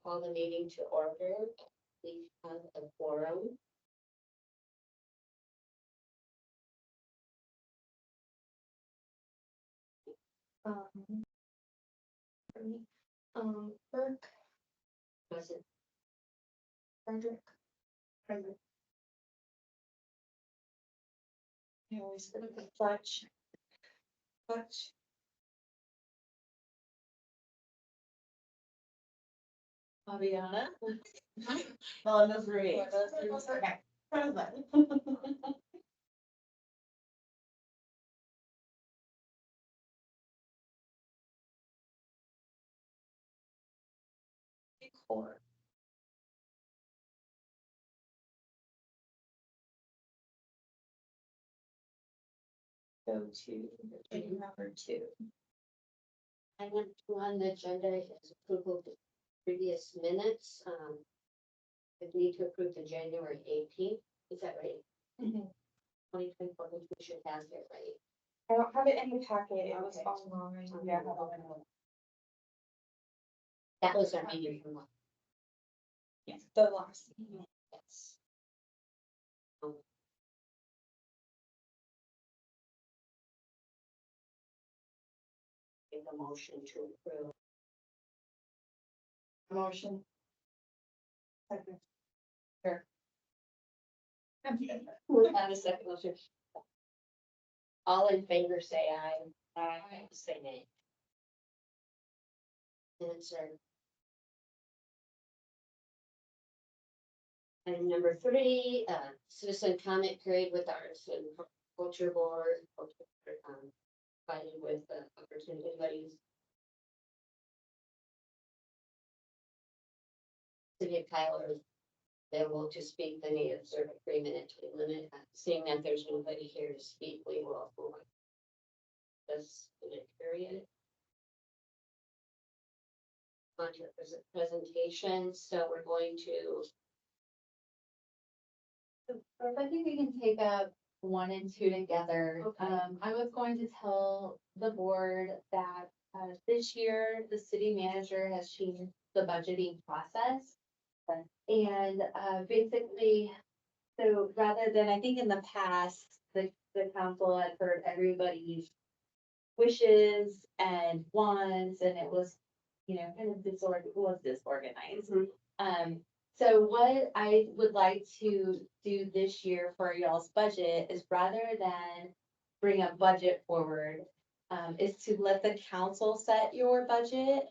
call the meeting to order. We have a quorum. Burke. Present. Frederick. Present. I always look at Fletch. Fletch. Fabiana. Melinda's great. Okay. Present. Four. Go to item number 2. I went to on the agenda is approval of the previous minutes. I need to approve the January 18th. Is that right? 2024, which we should have it right. I don't have it in the packet, it was Okay. online. Yeah. That was our meeting from last. Yes, the last. Yes. Give a motion to approve. Motion. Second. Sure. We'll have a second motion. All in favor, say aye. Aye. Say nay. Minutes are. Item number 3, citizen comment period with Arts and Culture Board. Provided with the opportunity, anybody's. City of Tyler is available to speak, the need to observe a 3-minute limit. Seeing that there's nobody here to speak, we will move on. This minute period. On to the presentation, so we're going to. I think we can take up 1 and 2 together. Okay. I was going to tell the board that this year, the city manager has changed the budgeting process. And basically, so rather than, I think in the past, the council had heard everybody's wishes and wants, and it was, kind of disorganized. So what I would like to do this year for y'all's budget is rather than bring a budget forward, is to let the council set your budget.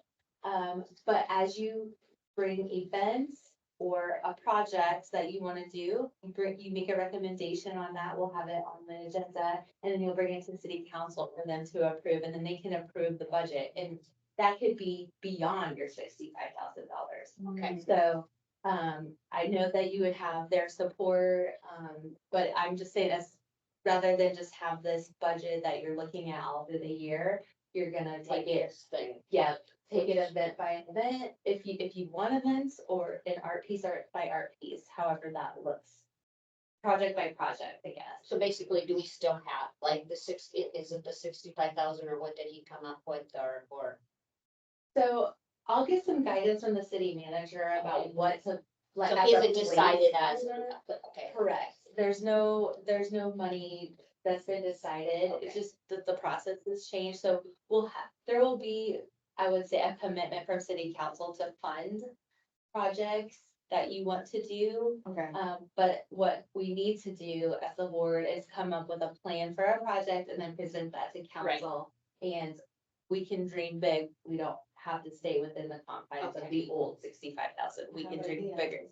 But as you bring events or a project that you want to do, you make a recommendation on that, we'll have it on the agenda, and then you'll bring it to the city council for them to approve, and then they can approve the budget, and that could be beyond your $65,000. Okay. So, I know that you would have their support, but I'm just saying as, rather than just have this budget that you're looking at all through the year, you're gonna take it, thing. yeah, take it event by event, if you want events, or an art piece by art piece, however that looks. Project by project, I guess. So basically, do we still have like the 60, is it the 65,000 or what did he come up with or? So I'll get some guidance from the city manager about what to. let So as he a hasn't decided as, placeholder. okay. Correct, there's no money that's been decided, it's Okay. just that the process has changed, so there will be, I would say, a commitment from city council to fund projects that you want to do. Okay. But what we need to do as the board is come up with a plan for a project and then present that to Right. council. And we can dream big, we don't have to stay within the confines of Okay. the old 65,000, we can Good dream idea. bigger.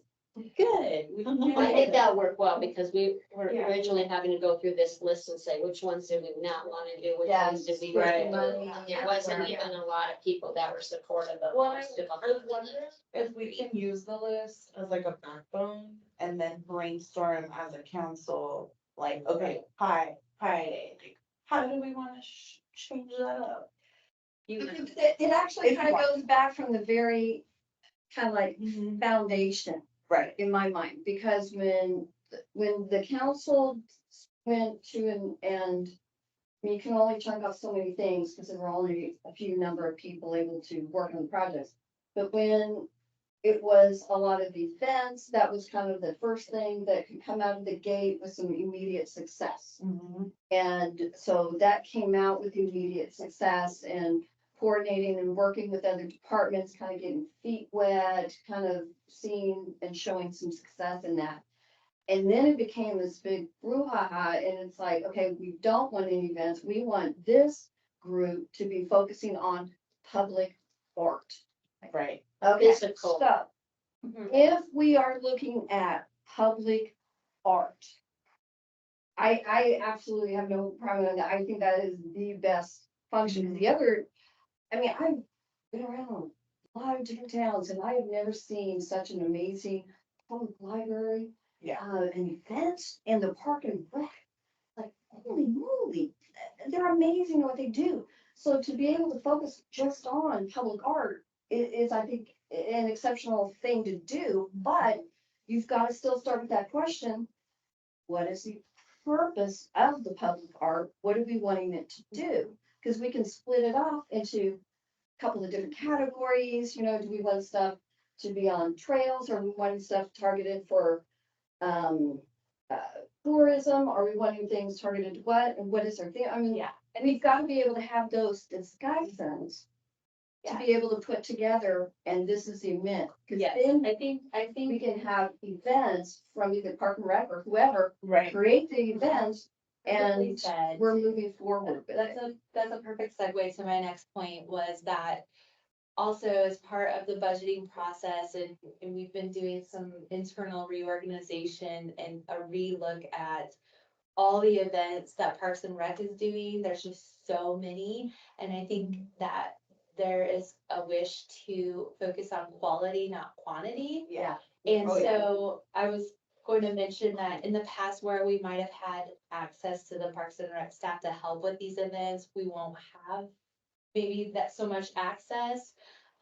Good. We can do I think it. that'll work well because we were Yeah. originally having to go through this list and say, which ones did we not want to do, which ones did we Right. want to do? There wasn't Yeah. even a lot of people that were supportive of Well, most of them. I was wondering if we can use the list as like a backbone and then brainstorm as a council, like, okay, pie day, like, how do we wanna change that up? It actually If kind of you goes back from the very, kind of like foundation Right. in my mind, because when the council went to and you can only check off so many things because there were only a few number of people able to work on projects. But when it was a lot of events. That was kind of the first thing that could come out of the gate with some immediate success. And so that came out with immediate success and coordinating and working with other departments, kind of getting feet wet, kind of seeing and showing some success in that. And then it became this big brouhaha, and it's like, okay, we don't want any events. We want this group to be focusing on public art. Right. Okay, Physical. so Mhm. if we are looking at public art, I absolutely have no problem with that. I think that is the best function. The other, I mean, I've been around a lot of different towns and I have never seen such an amazing public library. Yeah. And events and the park and rec, like, holy moly, they're amazing at what they do. So to be able to focus just on public art is, I think, an exceptional thing to do, but you've got to still start with that question. What is the purpose of the public art? What are we wanting it to do? Because we can split it off into a couple of different categories, do we want stuff to be on trails, or we wanting stuff targeted for um, uh, tourism? Are we wanting things targeted to what? And what is our thing? I mean, Yeah. we've got to be able to have those discussions to Yeah. be able to put together, and this is the event. Because Yes, then I think we can have events from either Park and Rec or whoever, Right. create the events, perfectly and said. we're moving forward with it. That's a perfect segue to my next point, was that also as part of the budgeting process, and we've been doing some internal reorganization and a relook at all the events that Parks and Rec is doing. There's just so many, and I think that there is a wish to focus on quality, not quantity. Yeah. And Oh, yeah. so I was going to mention that in the past where we might have had access to the Parks and Rec staff to help with these events, we won't have maybe that so much access.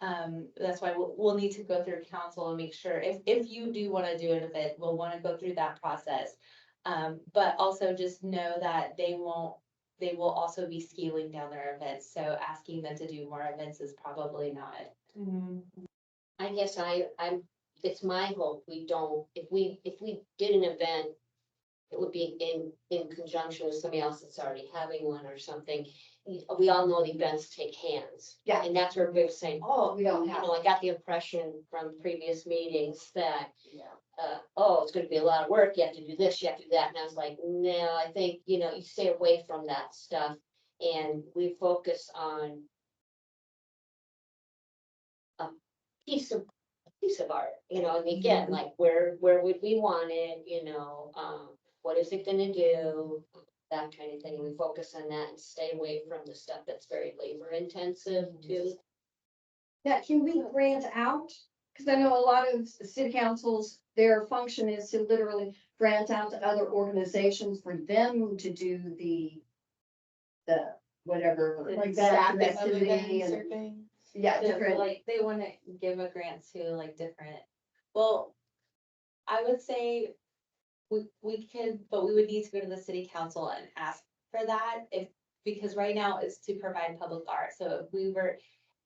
That's why we'll need to go through council and make sure if you do want to do an event, we'll want to go through that process. But also just know that they will also be scaling down their events. So asking them to do more events is probably not. I guess it's my hope we don't, if we did an event, it would be in conjunction with somebody else that's already having one or something. We all know the events take hands. Yeah. And that's where we're saying, oh, We don't have. I got the impression from previous meetings that, Yeah. oh, it's gonna be a lot of work, you have to do this, you have to do that, and I was like, no, I think, you stay away from that stuff. And we focus on a piece of art, and again, like, where would we want it, what is it gonna do? That kind of thing, we focus on that and stay away from the stuff that's very labor intensive too. Now, can we grant out? Because I know a lot of city councils, their function is to literally grant out to other organizations for them to do the whatever, The like staff that activity and, yeah, So, different. like, they wanna give a grant to like different, well, I would say we could, but we would need to go to the city council and ask for that because right now it's to provide public art, so if we were,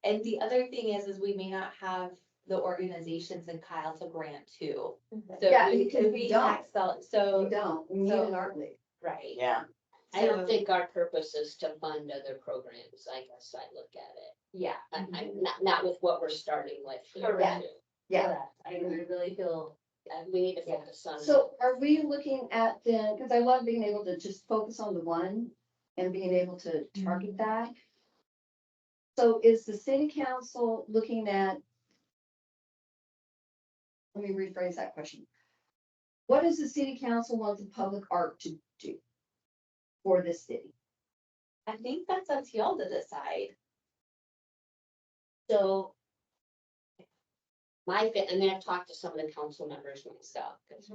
and the other thing is we may not have the organizations in Kyle to grant to. So Yeah, we because could we be don't. tax sell, We so, don't, we need so- an art league. right. Yeah. I don't So- think our purpose is to fund other programs, I guess I look at it. Yeah. Not with what we're starting with here. Correct. Yeah. Correct. I really feel, We need to focus on. So are we looking at then, because I love being able to just focus on the one and being able to target that. So is the city council looking at? Let me rephrase that question. What does the city council want the public art to do for the city? I think that's up to y'all to decide. So. I've talked to some of the council members myself, 'cause,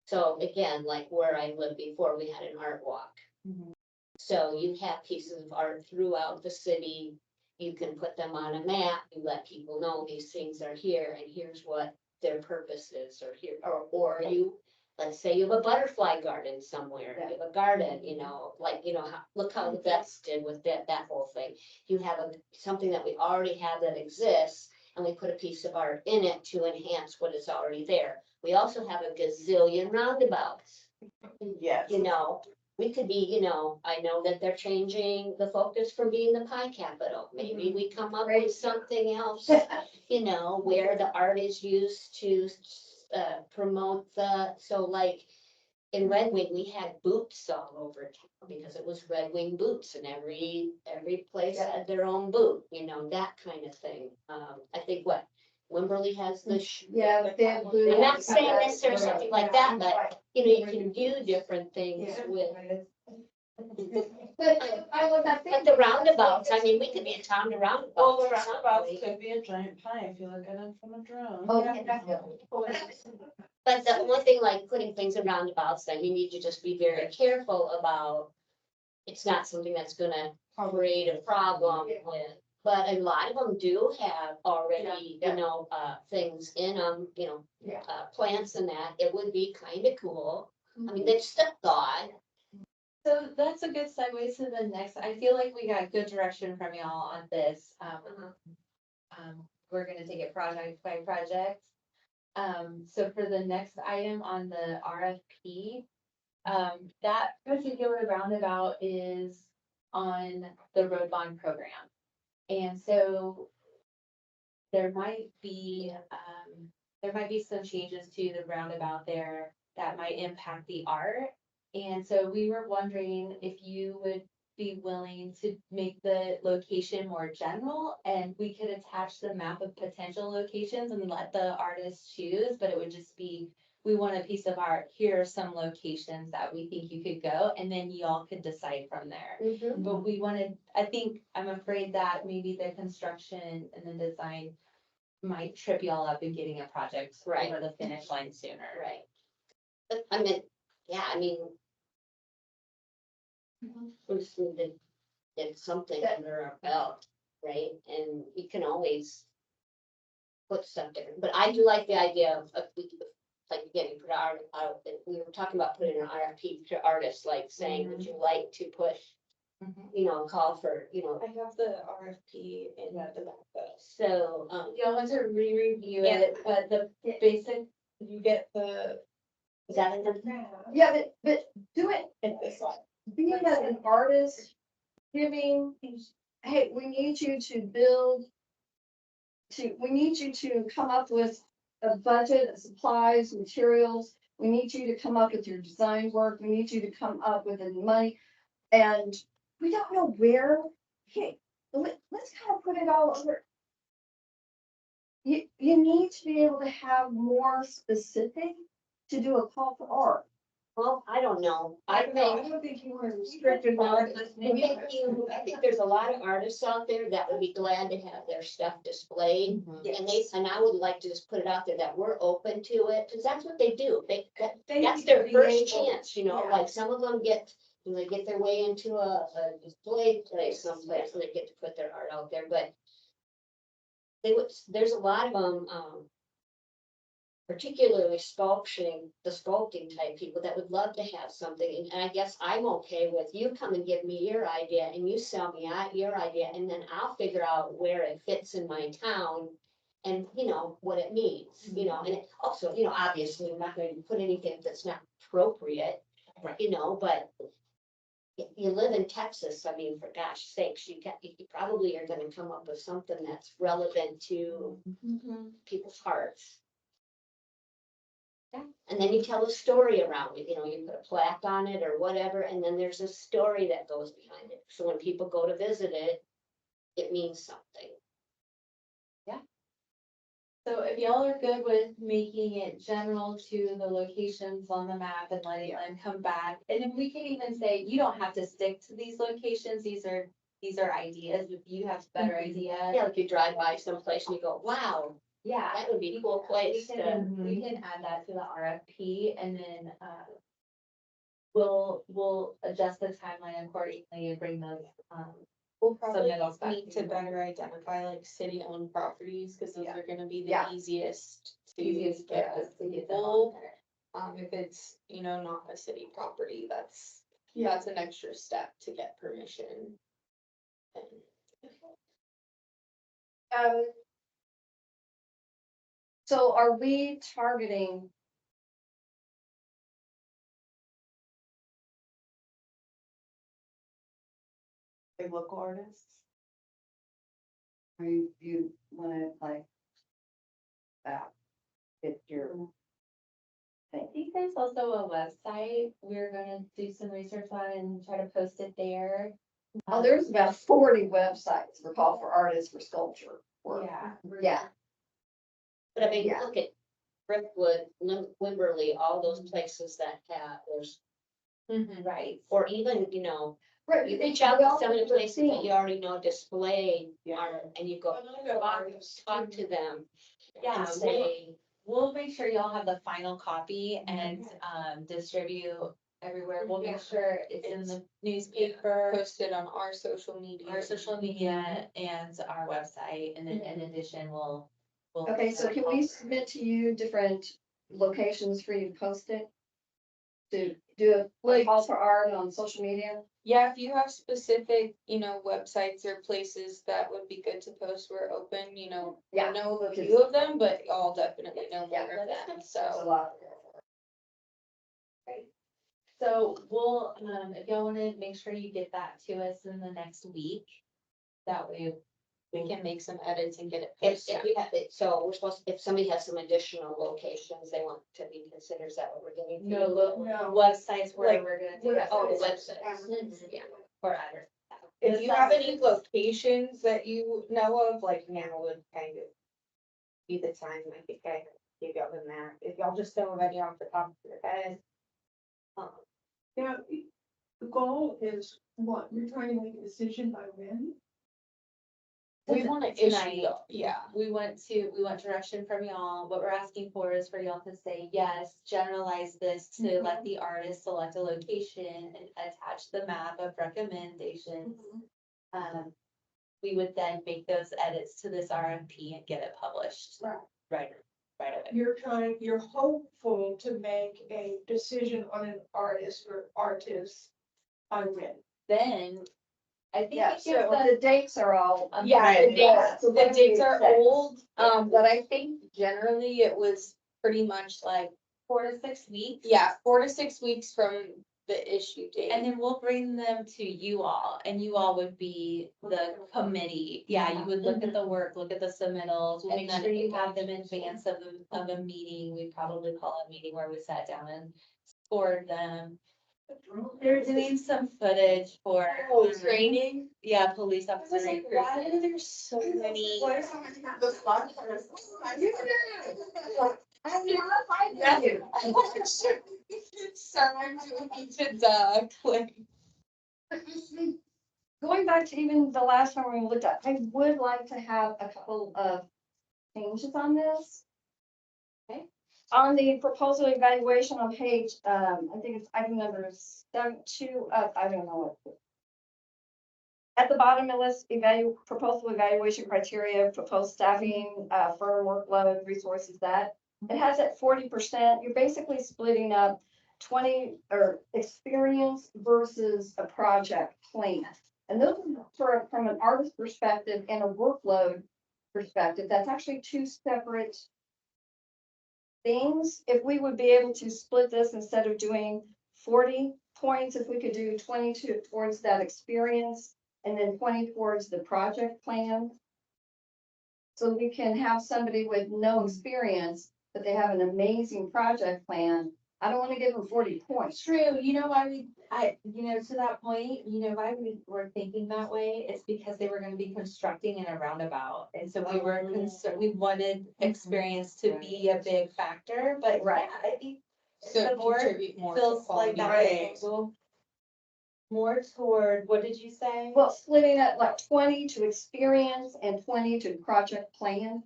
so again, like where I lived before, we had an art walk. Mhm. So you have pieces of art throughout the city, you can put them on a map, you let people know these things are here, and here's what their purpose is, or here, or you. Let's say you have a butterfly garden somewhere, you have a garden, look how the vets did with that whole thing. You have something that we already have that exists, and we put a piece of art in it to enhance what is already there. We also have a gazillion roundabouts, Yes. you know. We could be, you know, I know that they're changing the focus from being the pie capital. Maybe we come up with something else, you know, where the art is used to promote so like in Red Wing, we had boots all over town because it was Red Wing boots and every place had their own boot, you know, that kind of thing. I think what Wimberley has the Yeah, the bamboo. I'm not saying necessarily something like that, but you know, you can do different things with. But I was, I think. But the roundabouts, I mean, we could be a town of roundabouts. Well, the or roundabouts something. could be a giant pie if you look at it from a drone. Oh, Yeah. definitely. But the one thing like putting things in roundabouts, then you need to just be very careful about. It's not something that's gonna create a problem with, but a lot of them do have already, you know, things in them, you know. Yeah. Plants and that, it would be kind of cool. I mean, that's just a thought. So that's a good segue to the next, I feel like we got good direction from y'all on this. We're gonna take it project by project. So for the next item on the RFP, that particular roundabout is on the road bond program. And so there might be some changes to the roundabout there that might impact the art. And so we were wondering if you would be willing to make the location more general, and we could attach the map of potential locations and let the artist choose, but it would just be, we want a piece of art, here are some locations that we think you could go, and then y'all could decide from there. But we wanted, I'm afraid that maybe the construction and the design might trip y'all up in getting a project Right. over the finish line sooner. Right. But I mean, yeah, I mean. We just need to get something under our belt, right? And you can always. Put stuff different, but I do like the idea of like getting put out, we were talking about putting an RFP to artists, like saying, would you like to put. You know, call for, you know, I have the RFP in the back. so, Y'all want to re-review it, but the basic, You get the. is that in the? Yeah, but do it, In this one. being as an artist, giving, hey, we need you to build. We need you to come up with a budget of supplies, materials. We need you to come up with your design work. We need you to come up with the money. And we don't know where, hey, let's kind of put it all over. You need to be able to have more specific to do a call for art. Well, I don't know, I think. don't think you want to restrict it. I think there's a lot of artists out there that would be glad to have their stuff displayed. And I would like to just put it out there that we're open to it, because that's what they do. That's their first chance, you know, Yeah. like some of them get, you know, they get their way into a display place someplace, and they get to put their art out there, but there's a lot of them, particularly the sculpting type people that would love to have something, and I guess I'm okay with you come and give me your idea, and you sell me your idea, and then I'll figure out where it fits in my town. And you know, what it means, you know, and it also, you know, obviously, I'm not going to put anything that's not appropriate. Right. You know, but. You live in Texas, I mean, for gosh sakes, you probably are gonna come up with something that's relevant to people's hearts. Yeah. And then you tell a story around it, you know, you put a plaque on it or whatever, and then there's a story that goes behind it. So when people go to visit it, it means something. So if y'all are good with making it general to the locations on the map and letting them come back, and then we can even say, you don't have to stick to these locations, these are ideas, if you have a better idea. Yeah, like you drive by someplace and you go, wow, Yeah. that would be a cool place We to. can add that to the RFP, and then, we'll adjust the timeline accordingly and bring those, We'll probably submittals back need to to you. better identify like city-owned properties, because those Yeah. are gonna be the Yeah. easiest to easiest for get us to get them on approval. there. If it's, you know, not a city property, that's Yeah. an extra step to get permission. And Um, So are we targeting? Like local artists. Or you wanna like? If you're. I think there's also a website we're gonna do some research on and try to post it there. Oh, there's about 40 websites for call for artists for sculpture work. Yeah. Yeah, But I mean, Yeah. look at Brickwood, Wimberley, all those places that have, there's, Right. or even, you know, right. you because reach out we to all some of the do the places that thing. you already know display Yeah. art, and you go, talk to them. Yeah, And say, we'll make sure y'all have the final copy and, distribute everywhere. We'll make sure it's in the newspaper, Posted on our social media. our social media and our website. And then in addition, we'll. Okay, so can we submit to you different locations for you to post it? To do a Like- call for art on social media? Yeah, if you have specific, websites or places that would be good to post, we're open, Yeah. know of a few of them, but I'll definitely know Yeah, more of them, There's a so. lot. So we'll, if y'all wanna make sure you get that to us in the next week. That way, We can make some edits and get it if posted. we have it, so we're supposed, if somebody has some additional locations they want to be considered, is that what we're getting? websites where Like, we're gonna do that. Oh, the websites, yeah. Or address. If you have any locations that you know of, like now would kind of be the time, I think I give y'all the map, if y'all just know of any off the top of your head. Yeah, the goal is what, you're trying to make a decision by when? We wanna Tonight. issue, yeah. We want direction from y'all. What we're asking for is for y'all to say, yes, generalize this to let the artist select a location and attach the map of recommendations. We would then make those edits to this RFP and get it published. Right. Right away. You're hopeful to make a decision on an artist or artists by when? Then, I think Yeah, it gives so us. the dates are all. Yeah, Right. the dates are Set. old, but I think generally it was pretty much like, 4 to 6 weeks. 4 to 6 weeks from the issue date. And then we'll bring them to you all, and you all would be the committee. Yeah, you would look at the work, look at the submittals, we'll And make then sure you have them in advance of a meeting. We probably call a meeting where we sat down and scored them. They're doing some footage for. Training. Yeah, police I was officer. like, why are there so many? Sorry, we need to duck, like. Going back to even the last time we looked at, I would like to have a couple of changes on this. Okay. On the proposal evaluation on page, I think it's item number 2 up, I don't know what. At the bottom of this, proposal evaluation criteria, proposed staffing, firm workload, resources that. It has at 40%, you're basically splitting up 20 or experience versus a project plan. And those are from an artist perspective and a workload perspective, that's actually two separate things. If we would be able to split this instead of doing 40 points, if we could do 22 towards that experience and then 20 towards the project plan. So we can have somebody with no experience, but they have an amazing project plan. I don't want to give them 40 points. True, you know why to that point, why we were thinking that way, it's because they were gonna be constructing in a roundabout. And so we were concerned, we wanted experience to be a big factor, but Right. yeah, I think So the board contribute more to feels like quality. that Right. proposal. More toward, what did you say? Well, splitting it like 20 to experience and 20 to project plan.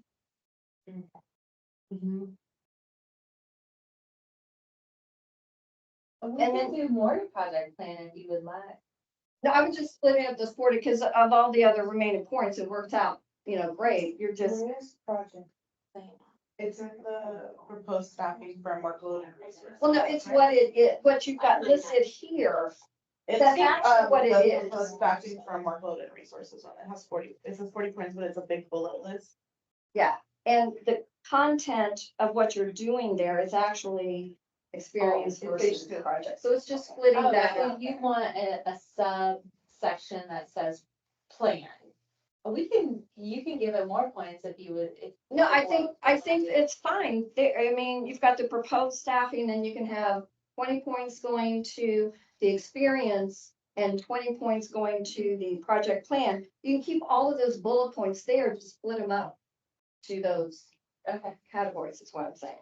Mhm. We And can then- do more project plan if you would like. No, I was just splitting up this 40 because of all the other remaining points, it worked out, great. You're just, Project plan. It's in the proposed staffing framework load and resources. well, no, it's what you've got listed here. It's That's actually what it the is. proposed staffing framework load and resources one. It has 40, it says 40 points, but it's a big bullet list. Yeah, And the content of what you're doing there is actually experience versus efficient. project. So it's just splitting Oh, that so up. you want a subsection that says plan. You can give it more points if you would, if. No, I think it's fine. There, I mean, you've got the proposed staffing, then you can have 20 points going to the experience and 20 points going to the project plan. You can keep all of those bullet points there, just split them up to those Okay. categories, is what I'm saying.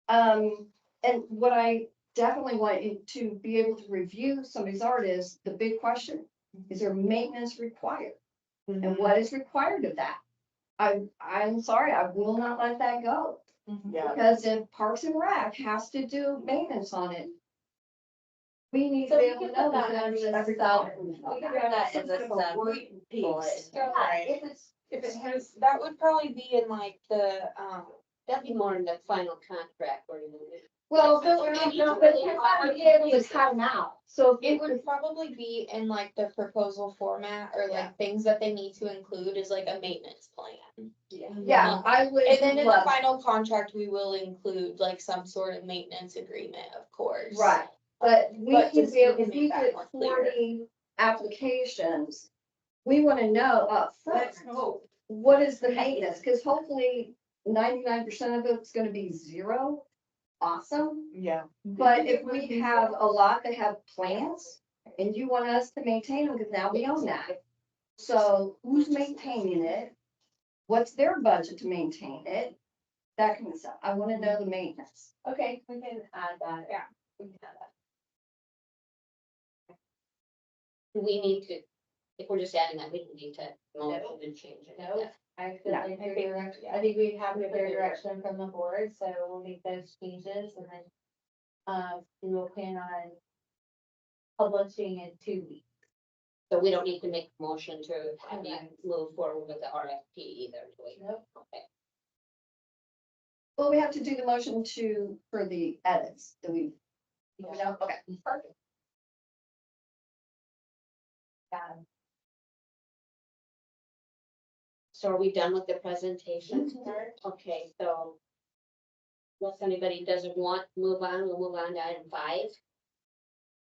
And what I definitely want you to be able to review somebody's art is the big question. Is there maintenance required? And what is required of that? I'm sorry, I will not let that go. Yeah. Because if Parks and Rec has to do maintenance on it, we need to So be we able can to put know that that as there's a every sub, dollar. we can put that as a sub bullet. Right. If it's, If it has, that would probably be in like the, That'd be more in the final contract or you. well, but we're not, no, but we're not gonna be able to cut them out. So it if would probably be in like the proposal format or Yeah. like things that they need to include is like a maintenance plan. yeah, I would. And then in the love- final contract, we will include like some sort of maintenance agreement, of course. Right, but we But need to just be able, to if we make that get more clear. 40 applications, we wanna know up front. Let's hope. What is the maintenance? Cause hopefully 99% of it's gonna be zero. Awesome. Yeah. But if we have a lot that have plans and you want us to maintain them, because now we own that. So who's maintaining it? What's their budget to maintain it? That kind of stuff. I want to know the maintenance. Okay, we can add that. Yeah. We can add that. Do we need to, if we're just adding that, we don't need to motion and change it. No. I feel Yeah, like your direction, I think we have a clear direction from the board, so we'll make those changes and then. And we'll plan on publishing in 2 weeks. So we don't need to make a motion to have you move forward with the RFP either, do we? Nope. Okay. Well, we have to do the motion for the edits that we. Yeah. Okay, perfect. So are we done with the presentation part? Okay, so. Unless anybody doesn't want to move on, we'll move on to item 5.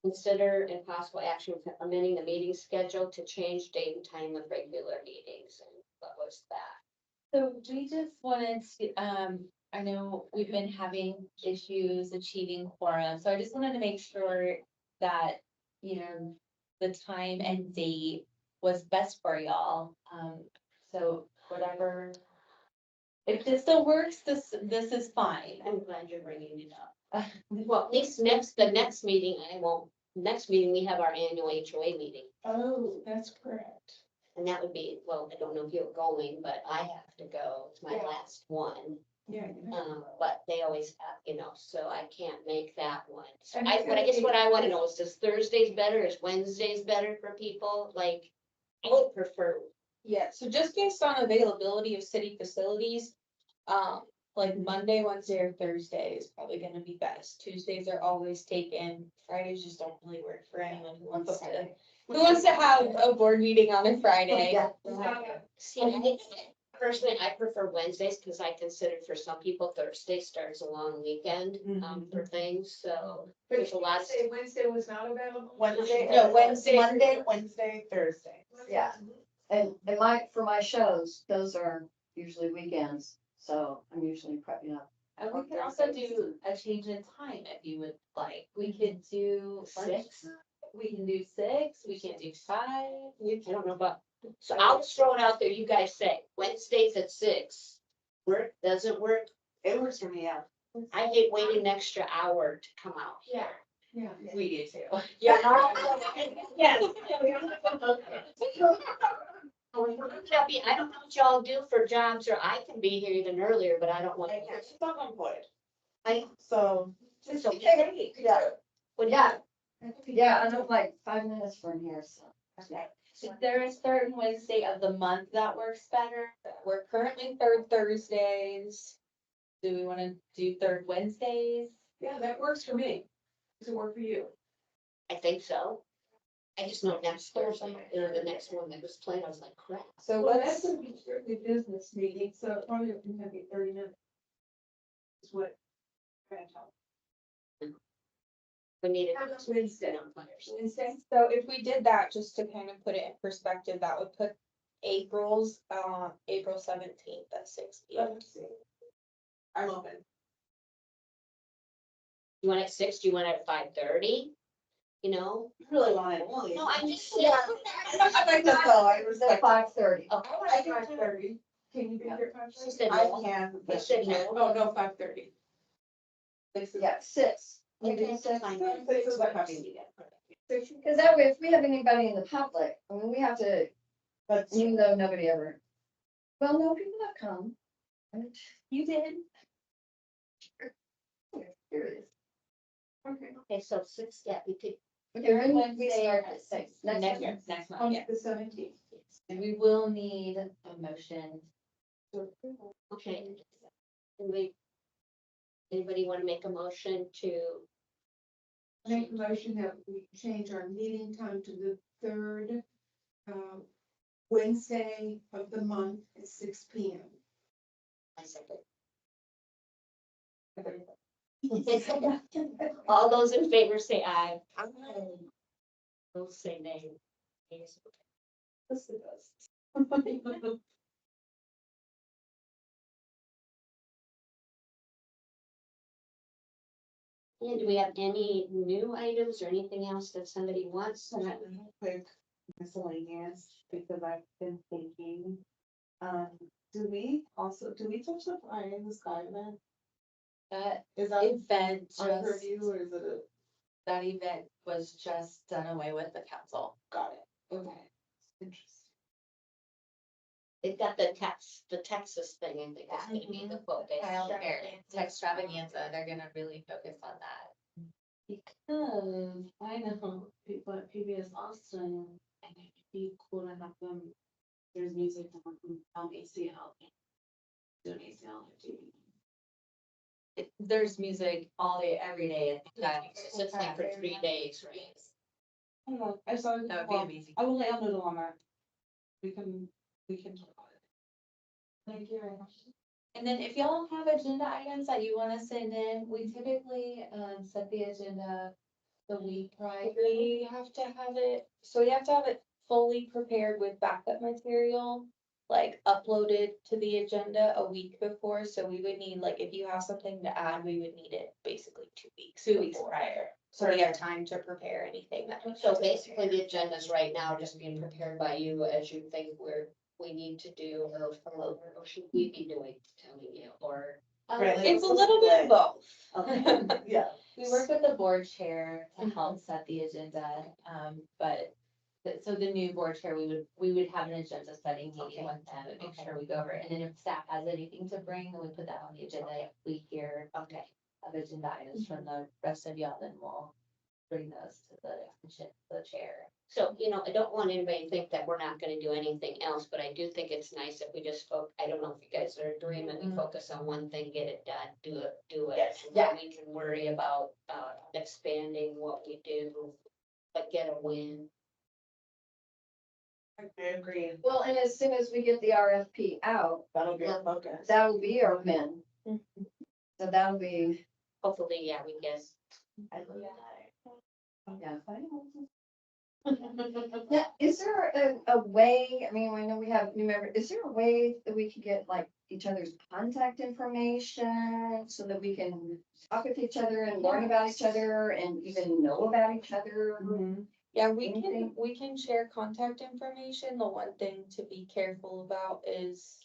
Consider impossible action for amending the meeting schedule to change date and time of regular meetings. And what was that? So we just wanted to, I know we've been having issues achieving quorum, so I just wanted to make sure that, the time and date was best for y'all. So whatever. If this still works, this is fine. I'm glad you're bringing it up. Well, the next meeting, next meeting, we have our annual HOA meeting. Oh, that's correct. And that would be, well, I don't know if you're going, but I have to go. It's my Yeah. last one. Yeah. But they always have, so I can't make that one. So And I, it's but I gonna guess be- what I wanna know is, does Thursdays better, is Wednesdays better for people? Like, I would prefer, Yeah, so just based on availability of city facilities, like Monday, Wednesday, or Thursday is probably gonna be best. Tuesdays are always taken. Fridays just don't really work for anyone who wants to have a board meeting on a Friday. Yeah. see, personally, I prefer Wednesdays, cause I consider for some people Thursday starts a long weekend, for things, so. But There's a lot of- say Wednesday was not available? Wednesday. No, Wednesday. Monday, Wednesday, Thursday. Yeah. And for my shows, those are usually weekends, so I'm usually prepping up. And we could also do a change in time if you would like. We could do 6. We can do 6, we can do 5. I don't know about, so I'll just throw it out there, you guys say, Wednesdays at 6. Work, doesn't work? It works for me, yeah. I hate waiting an extra hour to come out. Yeah, yeah. We do too. Yeah. Yes. I don't know what y'all do for jobs, or I can be here even earlier, but I don't want. She's self-employed. I- So. So, Yeah. What, Yeah. Yeah, I know like 5 minutes from here, so. Is there a certain Wednesday of the month that works better? We're currently third Thursdays. Do we wanna do 3rd Wednesdays? Yeah, that works for me. Does it work for you? I think so. I just know next Thursday, the next one that was planned, I was like, crap. So Well, let's, that's gonna be strictly business meeting, so it probably gonna be 30 minutes. Is what. We needed. Wednesday. Wednesday. so if we did that, just to kind of put it in perspective, that would put April's, April 17th at 6 p.m. Let's see. I'm open. You want it at 6, do you want it at 5:30? You know? Really want it. No, I'm just saying. I like that though, I respect. 5:30. Oh, I do 5:30. Can you be here at she 5:30? said I no. can, She but said no. Oh, no, 5:30. Yeah, 6. Okay, Six. fine. This is what happens. Because that way, if we have anybody in the public, I mean, we have to, But even though nobody ever, well, no, people have come. You did. Curious. Okay. Okay, so 6, yeah, we could. Okay, when we Wednesday start at at 6. 6. Next Next year, next month, On yeah. the 17th. And we will need a motion. Okay. Anybody want to make a motion to? Make a motion that we change our meeting time to the third Wednesday of the month at 6 p.m. I second. All those in favor say aye. Those say nay. Yes. this is us. And do we have any new items or anything else that somebody wants? Real quick miscellaneous, because I've been thinking, do we touch the fire in the sky event? That Is that event our just, purview or is it a, that event was just done away with the council. got it, okay, interesting. They've got the Texas thing, I think is gonna be the focus. Kyle Perry, Textravaganza, they're gonna really focus on that. Because I know people at PBS Austin, and it'd be cool to have them, there's music from ACL. Doing ACL on TV. There's music all day, every day, and that. So it's like for 3 days, right? I don't know, I saw. That would be amazing. I will lay on noodle on that. We can talk about it. Thank you very much. And then if y'all have agenda items that you wanna send in, we typically, set the agenda the week prior. We have to have it, so we have to have it fully prepared with backup material, like uploaded to the agenda a week before, so we would need, like, if you have something to add, we would need it basically 2 weeks. 2 weeks before. prior. So we have time to prepare anything that. we So need to basically, the agendas right now are just being prepared by you as you think we need to do, or should we be doing, telling you, or? Right, like, It's a little bit of both. Okay, yeah. We work with the board chair to help set the agenda, but, so the new board chair, we would have an agenda setting meeting with them and make sure we go over it. And then if staff has anything to bring, then we put that on the agenda. If we hear Okay. of agenda items from the rest of y'all, then we'll bring those to the chair. So, I don't want anybody to think that we're not gonna do anything else, but I do think it's nice if we just I don't know if you guys are agreeing that we focus on one thing, get it done, do it. Yes. And then we can worry about, expanding what we do, but get a win. I agree, Well, and as soon as we get the RFP out, that'll be our focus. that will be our win. So that'll be, Hopefully, yeah, we can. I love that. yeah. Now, is there a way, I mean, I know we have new members, is there a way that we can get like each other's contact information so that we can talk with each other and learn about each other and even know about each other? Mhm. Yeah, Anything? we can share contact information. The one thing to be careful about is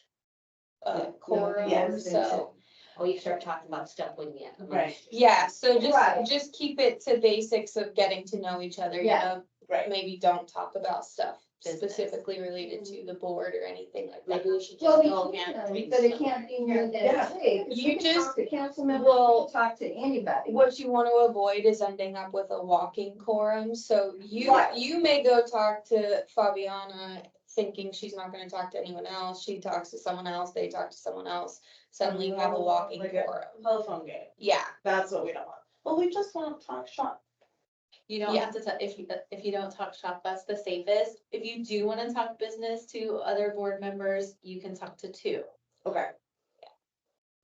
quorum, yes, so. Oh, you start talking about stuff when you. Right. Yeah, so Right. just keep it to basics of getting to know each other, you Yeah. know, Right. maybe don't talk about stuff Business. specifically related to the board or anything like that. Maybe we should Well, just we go can, and drink but it somewhere. can't be more than Yeah. three. 'Cause You we can just- talk to council members, well- we can talk to anybody. What you want to avoid is ending up with a walking quorum, so Right. you may go talk to Fabiana thinking she's not gonna talk to anyone else, she talks to someone else, they talk to someone else, suddenly you have a walking Like a quorum. telephone game, Yeah, that's what we don't want. Well, we just want to talk shop. You don't have to, if you don't talk shop, that's the safest. If you do wanna talk business to other board members, you can talk to two. Okay.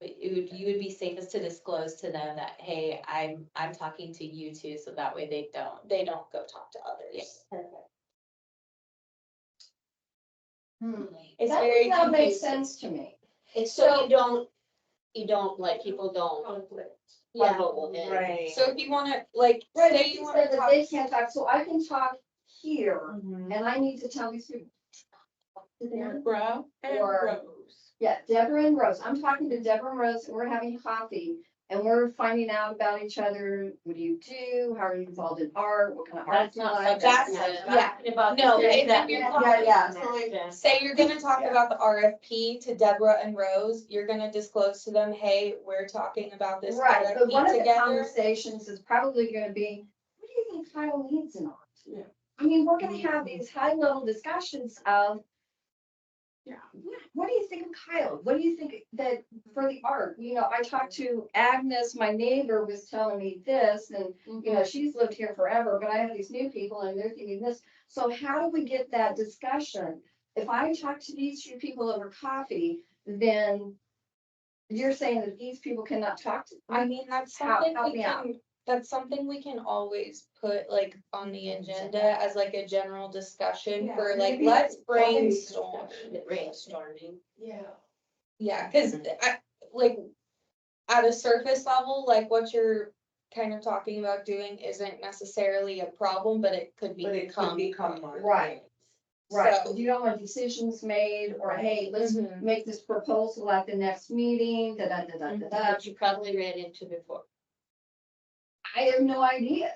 But you would be safest to disclose to them that, hey, I'm talking to you two, so that way they don't go talk to others. Perfect. It's That very would not make confusing. sense to me. It's so you don't, like, people don't. Conflict. Yeah, bubble in. Right. so if you wanna, like, Right, say you you said wanna that talk. they can't talk, so I can talk here, Mhm. and I need to tell these people. to them. Bro. And Or- Rose. Yeah, Deborah and Rose, I'm talking to Deborah and Rose, and we're having coffee, and we're finding out about each other, what do you do, how are you involved in art, what kind of art That's do you not, like? that's That's- not yeah. talking about. No, the- if that- you're Yeah, talking- yeah. Say you're gonna talk Yeah. about the RFP to Deborah and Rose, you're gonna disclose to them, hey, we're talking about this Right, but one RFP of the together. conversations is probably gonna be, what do you think Kyle needs in art? Yeah. I mean, we're gonna have these high level discussions of. Yeah. What do you think of Kyle? What do you think that for the art? You know, I talked to Agnes, my neighbor was telling me this, and you know, she's lived here forever, but I have these new people and they're thinking this. So how do we get that discussion? If I talk to these few people over coffee, then you're saying that these people cannot talk to. I mean, that's Help- something help we me out. can, that's something we can always put like on the agenda as like a general discussion Yeah, for like, maybe let's like coffee brainstorm. discussion. Brainstorming. Yeah. Yeah, cause I, like, at a surface level, like what you're kind of talking about doing isn't necessarily a problem, but it could But it become. could become one. Right. Right, So- you don't want decisions made, or hey, let's Mhm. make this proposal at the next meeting, da da da da da da. That you probably ran into before. I have no idea.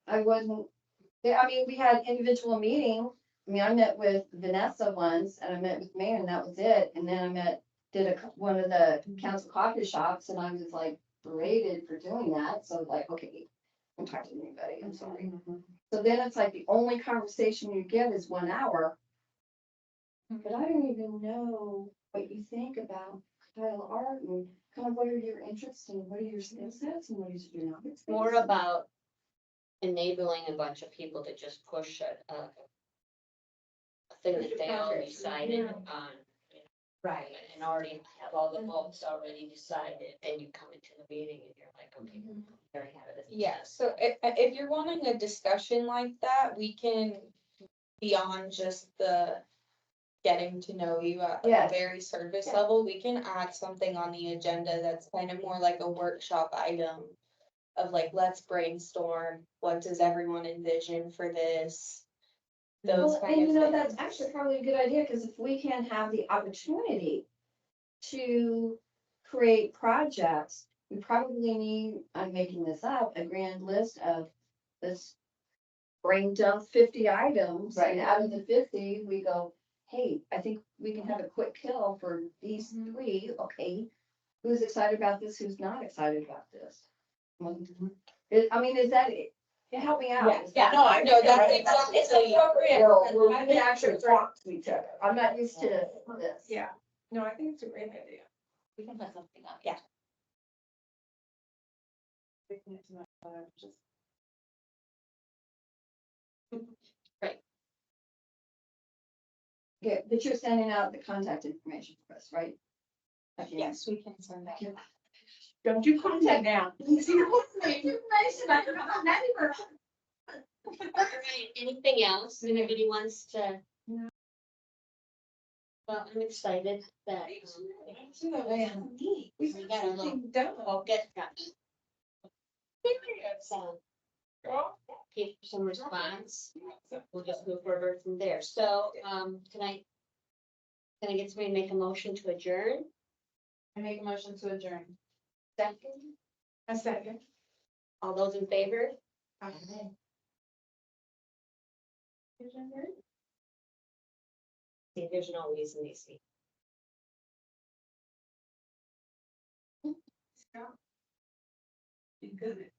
I wasn't, I mean, we had individual meeting. I mean, I met with Vanessa once and I met with Mayor and that was it. And then did one of the council coffee shops and I was like berated for doing that. So like, okay, I'm talking to anybody, I'm sorry. So then it's like the only conversation you get is 1 hour. But I don't even know what you think about Kyle art and kind of what are your interests and what are your skill sets and what is your knowledge. More base? about enabling a bunch of people to just push a thing that they already decided on. Right. And already have all the votes already decided, and you come into the meeting and you're like, okay, there I have it. Yeah, so if you're wanting a discussion like that, we can, beyond just the getting to know you at a Yes. very surface Yeah. level, we can add something on the agenda that's kind of more like a workshop item of like, let's brainstorm, what does everyone envision for this? Those Well, kind and of you know, things. that's actually probably a good idea, because if we can have the opportunity to create projects, we probably need, I'm making this up, a grand list of this brain dump 50 items, Right. and out of the 50, we go, hey, I think we can have a quick kill for these 3, okay? Who's excited about this, who's not excited about this? I mean, is that, help me out. Yeah, Is yeah, that- no, I No, that's Right. exactly. It's appropriate. Where we I can think actually it's great. talk to each other. I'm not used to this. Yeah, no, I think it's a great idea. We can put something on. Yeah. Okay, but you're sending out the contact information for us, right? Okay. Yes, we can send that. Don't you put that down. Information, I don't know, I'm not even- All right, anything else anybody wants to? No. Well, I'm excited that. We We got a little- done. We'll get that. So, keep some response, we'll just move forward from there. So, can I get somebody to make a motion to adjourn? I make a motion to adjourn. Second, A second. all those in favor? See, there's no reason to see. Good.